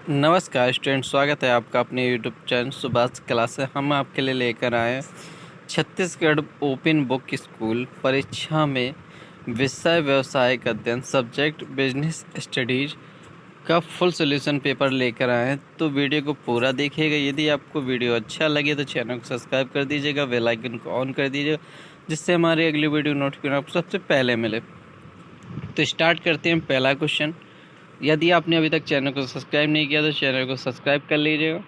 नमस्कार स्टूडेंट, स्वागत है आपका अपने यूट्यूब चैनल सुभाष क्लास से। हम आपके लिए लेकर आए हैं छत्तीसगढ़ ओपन बुक स्कूल परीक्षा में विषय व्यवसायिक अध्ययन सब्जेक्ट बिजनेस स्टडीज का फुल सॉल्यूशन पेपर लेकर आए हैं। तो वीडियो को पूरा देखिएगा। यदि आपको वीडियो अच्छा लगे तो चैनल को सब्सक्राइब कर दीजिएगा, बेल आइकन को ऑन कर दीजिएगा, जिससे हमारी अगली वीडियो नोटिफिकेशन आपको सबसे पहले मिले। तो स्टार्ट करते हैं। पहला क्वेश्चन, यदि आपने अभी तक चैनल को सब्सक्राइब नहीं किया तो चैनल को सब्सक्राइब कर लीजिएगा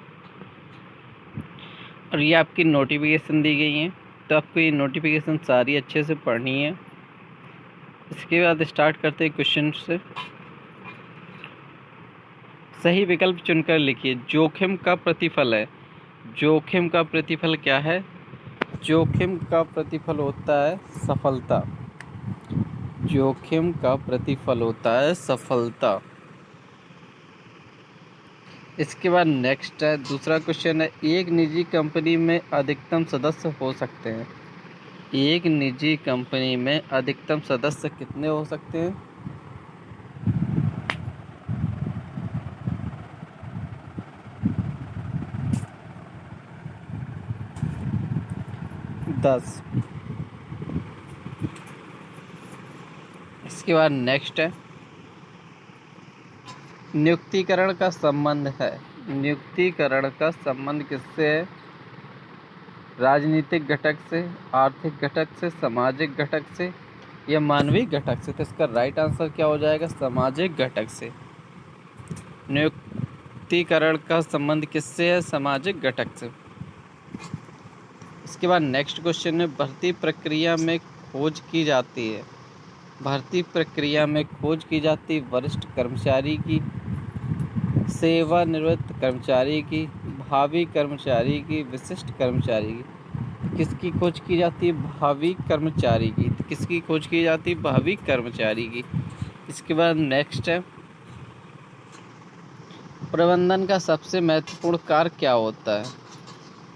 और ये आपकी नोटिफिकेशन दी गई है, तो आपको ये नोटिफिकेशन सारी अच्छे से पढ़नी है। इसके बाद स्टार्ट करते हैं क्वेश्चन से। सही विकल्प चुनकर लिखिए। जोखिम का प्रतिफल है। जोखिम का प्रतिफल क्या है? जोखिम का प्रतिफल होता है सफलता। जोखिम का प्रतिफल होता है सफलता। इसके बाद नेक्स्ट है, दूसरा क्वेश्चन है, एक निजी कंपनी में अधिकतम सदस्य हो सकते हैं। एक निजी कंपनी में अधिकतम सदस्य कितने हो सकते हैं? 10। इसके बाद नेक्स्ट है, नियुक्तिकरण का संबंध है। नियुक्तिकरण का संबंध किससे है? राजनीतिक घटक से, आर्थिक घटक से, सामाजिक घटक से या मानवीय घटक से? तो इसका राइट आंसर क्या हो जाएगा? सामाजिक घटक से। नियुक्तिकरण का संबंध किससे है? सामाजिक घटक से। इसके बाद नेक्स्ट क्वेश्चन है, भर्ती प्रक्रिया में खोज की जाती है। भर्ती प्रक्रिया में खोज की जाती वरिष्ठ कर्मचारी की, सेवानिवृत्त कर्मचारी की, भावी कर्मचारी की, विशिष्ट कर्मचारी की। किसकी खोज की जाती है? भावी कर्मचारी की। किसकी खोज की जाती है? भावी कर्मचारी की। इसके बाद नेक्स्ट है, प्रबंधन का सबसे महत्वपूर्ण कार्य क्या होता है?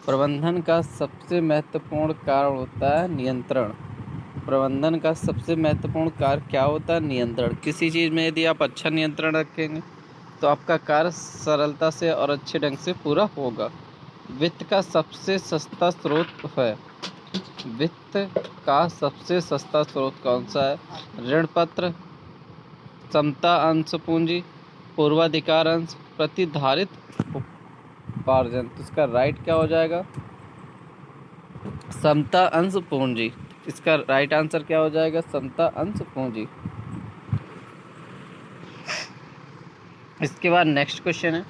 प्रबंधन का सबसे महत्वपूर्ण कार्य होता है नियंत्रण। प्रबंधन का सबसे महत्वपूर्ण कार्य क्या होता है? नियंत्रण। किसी चीज़ में यदि आप अच्छा नियंत्रण रखेंगे तो आपका कार्य सरलता से और अच्छे ढंग से पूरा होगा। वित्त का सबसे सस्ता स्रोत है। वित्त का सबसे सस्ता स्रोत कौन सा है? ऋण पत्र, समता अंश पूंजी, पूर्वाधिकार अंश, प्रतिधारित उपार्जन। तो इसका राइट क्या हो जाएगा? समता अंश पूंजी। इसका राइट आंसर क्या हो जाएगा? समता अंश पूंजी। इसके बाद नेक्स्ट क्वेश्चन है,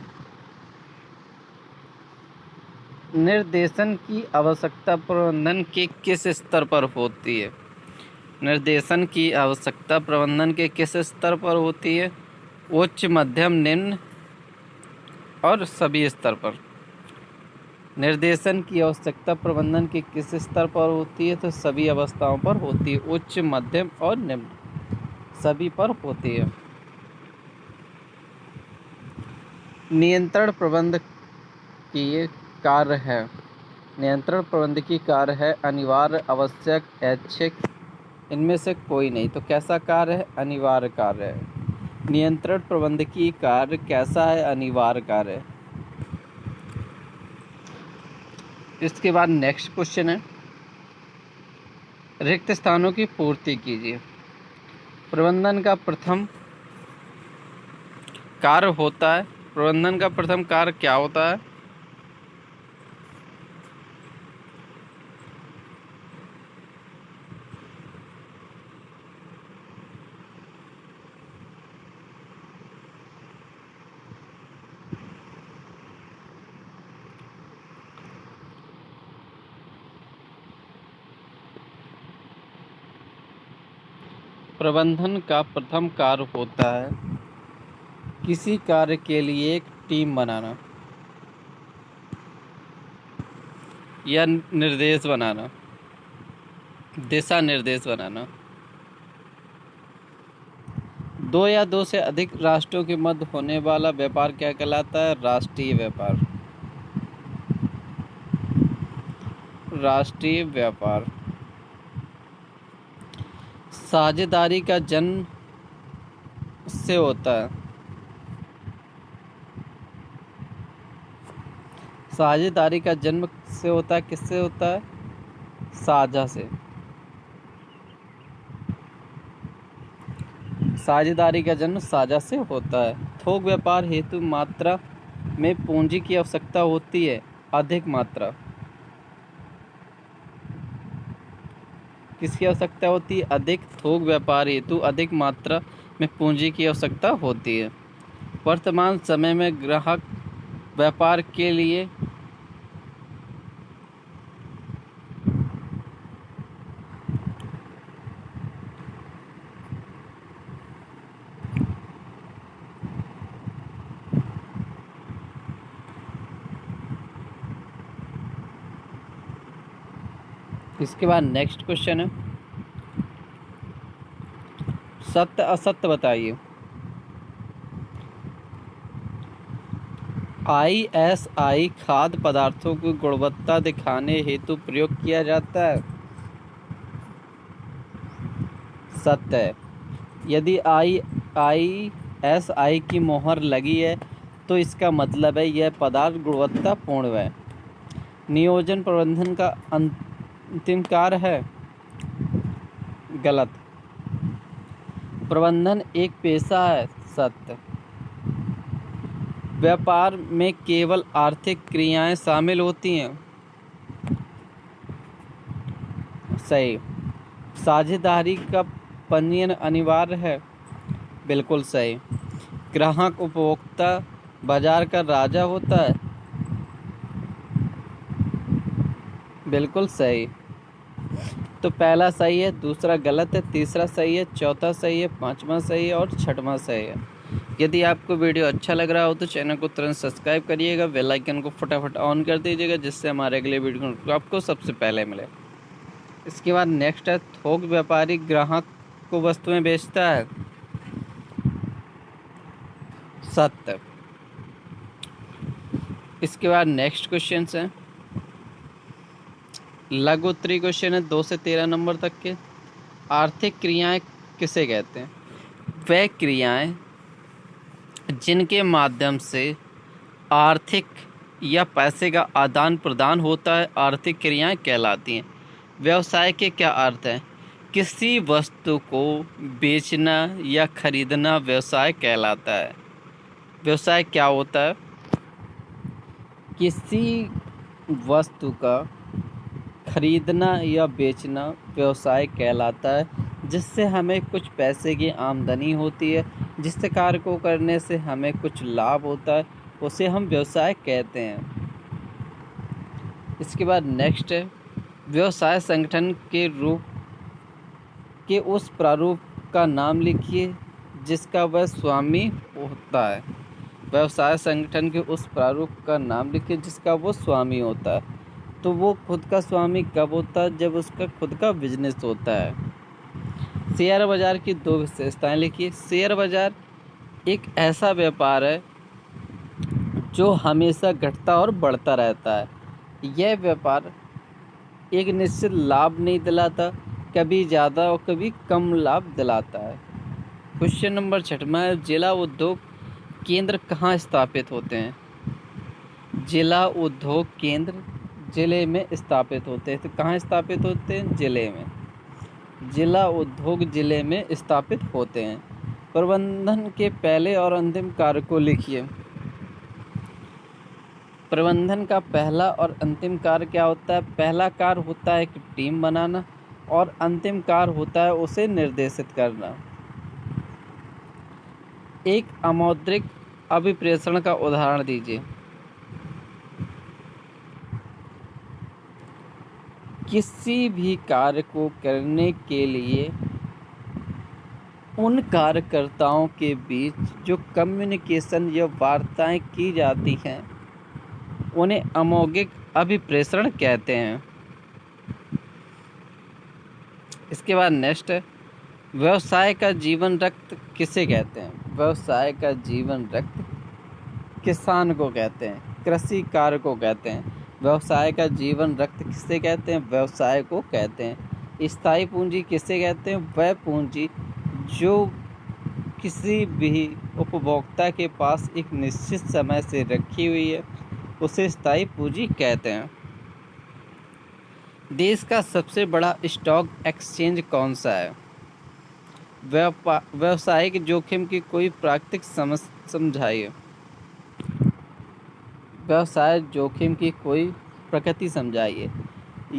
निर्देशन की आवश्यकता प्रबंधन के किस स्तर पर होती है? निर्देशन की आवश्यकता प्रबंधन के किस स्तर पर होती है? उच्च, मध्यम, निम्न और सभी स्तर पर। निर्देशन की आवश्यकता प्रबंधन के किस स्तर पर होती है? तो सभी अवस्थाओं पर होती है। उच्च, मध्यम और निम्न, सभी पर होती है। नियंत्रण प्रबंध की कार्य है। नियंत्रण प्रबंध की कार्य है अनिवार्य, आवश्यक, ऐच्छिक, इनमें से कोई नहीं। तो कैसा कार्य है? अनिवार्य कार्य है। नियंत्रण प्रबंध की कार्य कैसा है? अनिवार्य कार्य है। इसके बाद नेक्स्ट क्वेश्चन है, रिक्त स्थानों की पूर्ति कीजिए। प्रबंधन का प्रथम कार्य होता है, प्रबंधन का प्रथम कार्य क्या होता है? प्रबंधन का प्रथम कार्य होता है किसी कार्य के लिए एक टीम बनाना या निर्देश बनाना, दिशा निर्देश बनाना। दो या दो से अधिक राष्ट्रों के मध्य होने वाला व्यापार क्या कहलाता है? राष्ट्रीय व्यापार। राष्ट्रीय व्यापार। साझेदारी का जन्म से होता है। साझेदारी का जन्म किससे होता है? किससे होता है? साझा से। साझेदारी का जन्म साझा से होता है। थोक व्यापार हेतु मात्रा में पूंजी की आवश्यकता होती है, अधिक मात्रा। किसकी आवश्यकता होती है? अधिक। थोक व्यापार हेतु अधिक मात्रा में पूंजी की आवश्यकता होती है। वर्तमान समय में ग्राहक व्यापार के लिए इसके बाद नेक्स्ट क्वेश्चन है, सत्य असत्य बताइए। ISI खाद्य पदार्थों की गुणवत्ता दिखाने हेतु प्रयोग किया जाता है। सत्य है। यदि ISI की मोहर लगी है तो इसका मतलब है यह पदार्थ गुणवत्तापूर्ण है। नियोजन प्रबंधन का अंतिम कार्य है। गलत। प्रबंधन एक पेशा है। सत्य। व्यापार में केवल आर्थिक क्रियाएं शामिल होती हैं। सही। साझेदारी का पंजीयन अनिवार्य है। बिल्कुल सही। ग्राहक उपभोक्ता बाजार का राजा होता है। बिल्कुल सही। तो पहला सही है, दूसरा गलत है, तीसरा सही है, चौथा सही है, पांचवा सही है और छठवां सही है। यदि आपको वीडियो अच्छा लग रहा हो तो चैनल को तुरंत सब्सक्राइब करिएगा, बेल आइकन को फटाफट ऑन कर दीजिएगा, जिससे हमारे अगले वीडियो आपको सबसे पहले मिले। इसके बाद नेक्स्ट है, थोक व्यापारी ग्राहक को वस्तुएं बेचता है। सत्य। इसके बाद नेक्स्ट क्वेश्चन है, लघु उत्तरीय क्वेश्चन है 2 से 13 नंबर तक के। आर्थिक क्रियाएं किसे कहते हैं? वह क्रियाएं जिनके माध्यम से आर्थिक या पैसे का आदान प्रदान होता है, आर्थिक क्रियाएं कहलाती हैं। व्यवसाय के क्या अर्थ हैं? किसी वस्तु को बेचना या खरीदना व्यवसाय कहलाता है। व्यवसाय क्या होता है? किसी वस्तु का खरीदना या बेचना व्यवसाय कहलाता है, जिससे हमें कुछ पैसे की आमदनी होती है, जिस कार्य को करने से हमें कुछ लाभ होता है, उसे हम व्यवसाय कहते हैं। इसके बाद नेक्स्ट है, व्यवसाय संगठन के रूप के उस प्रारूप का नाम लिखिए जिसका वह स्वामी होता है। व्यवसाय संगठन के उस प्रारूप का नाम लिखिए जिसका वो स्वामी होता है। तो वो खुद का स्वामी कब होता है? जब उसका खुद का बिजनेस होता है। शेयर बाजार की 2 विशेषताएं लिखिए। शेयर बाजार एक ऐसा व्यापार है जो हमेशा घटता और बढ़ता रहता है। यह व्यापार एक निश्चित लाभ नहीं दिलाता, कभी ज़्यादा और कभी कम लाभ दिलाता है। क्वेश्चन नंबर 6वां है, जिला उद्योग केंद्र कहाँ स्थापित होते हैं? जिला उद्योग केंद्र जिले में स्थापित होते हैं। तो कहाँ स्थापित होते हैं? जिले में। जिला उद्योग जिले में स्थापित होते हैं। प्रबंधन के पहले और अंतिम कार्य को लिखिए। प्रबंधन का पहला और अंतिम कार्य क्या होता है? पहला कार्य होता है एक टीम बनाना और अंतिम कार्य होता है उसे निर्देशित करना। एक अमौद्रिक अभिप्रेषण का उदाहरण दीजिए। किसी भी कार्य को करने के लिए उन कार्यकर्ताओं के बीच जो कम्युनिकेशन या वार्ताएं की जाती हैं उन्हें अमौखिक अभिप्रेषण कहते हैं। इसके बाद नेक्स्ट है, व्यवसाय का जीवन रक्त किसे कहते हैं? व्यवसाय का जीवन रक्त किसान को कहते हैं, कृषि कार्य को कहते हैं। व्यवसाय का जीवन रक्त किसे कहते हैं? व्यवसाय को कहते हैं। स्थायी पूंजी किसे कहते हैं? वह पूंजी जो किसी भी उपभोक्ता के पास एक निश्चित समय से रखी हुई है उसे स्थायी पूंजी कहते हैं। देश का सबसे बड़ा स्टॉक एक्सचेंज कौन सा है? व्यवसायिक जोखिम की कोई प्राकृतिक समझ समझाइए। व्यवसाय जोखिम की कोई प्रकृति समझाइए।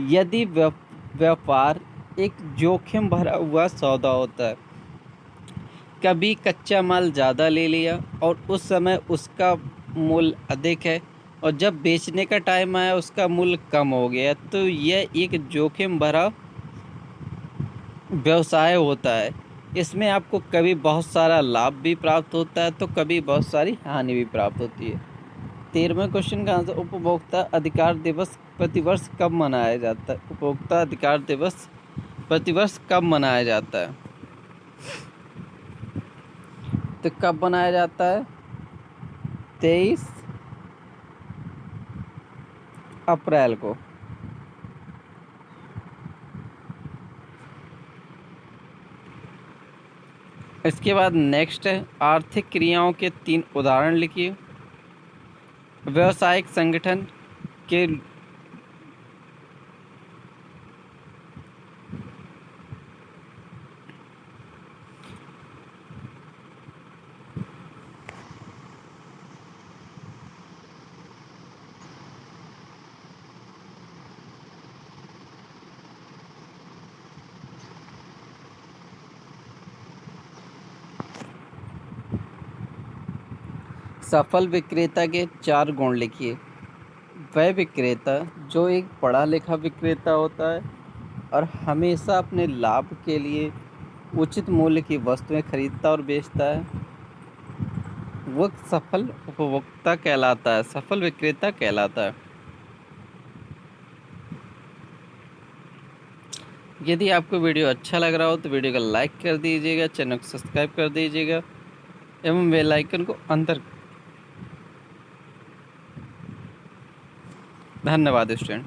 यदि व्यापार एक जोखिम भरा हुआ सौदा होता है, कभी कच्चा माल ज़्यादा ले लिया और उस समय उसका मूल्य अधिक है, और जब बेचने का टाइम आया उसका मूल्य कम हो गया, तो यह एक जोखिम भरा व्यवसाय होता है। इसमें आपको कभी बहुत सारा लाभ भी प्राप्त होता है तो कभी बहुत सारी हानि भी प्राप्त होती है। 13वें क्वेश्चन का आंसर, उपभोक्ता अधिकार दिवस प्रतिवर्ष कब मनाया जाता है? उपभोक्ता अधिकार दिवस प्रतिवर्ष कब मनाया जाता है? तो कब मनाया जाता है? 23 अप्रैल को। इसके बाद नेक्स्ट है, आर्थिक क्रियाओं के 3 उदाहरण लिखिए। व्यावसायिक संगठन के सफल विक्रेता के 4 गुण लिखिए। वह विक्रेता जो एक पढ़ा लिखा विक्रेता होता है और हमेशा अपने लाभ के लिए उचित मूल्य की वस्तुएं खरीदता और बेचता है, वो सफल उपभोक्ता कहलाता है, सफल विक्रेता कहलाता है। यदि आपको वीडियो अच्छा लग रहा हो तो वीडियो को लाइक कर दीजिएगा, चैनल को सब्सक्राइब कर दीजिएगा एवं बेल आइकन को अंदर। धन्यवाद स्टूडेंट।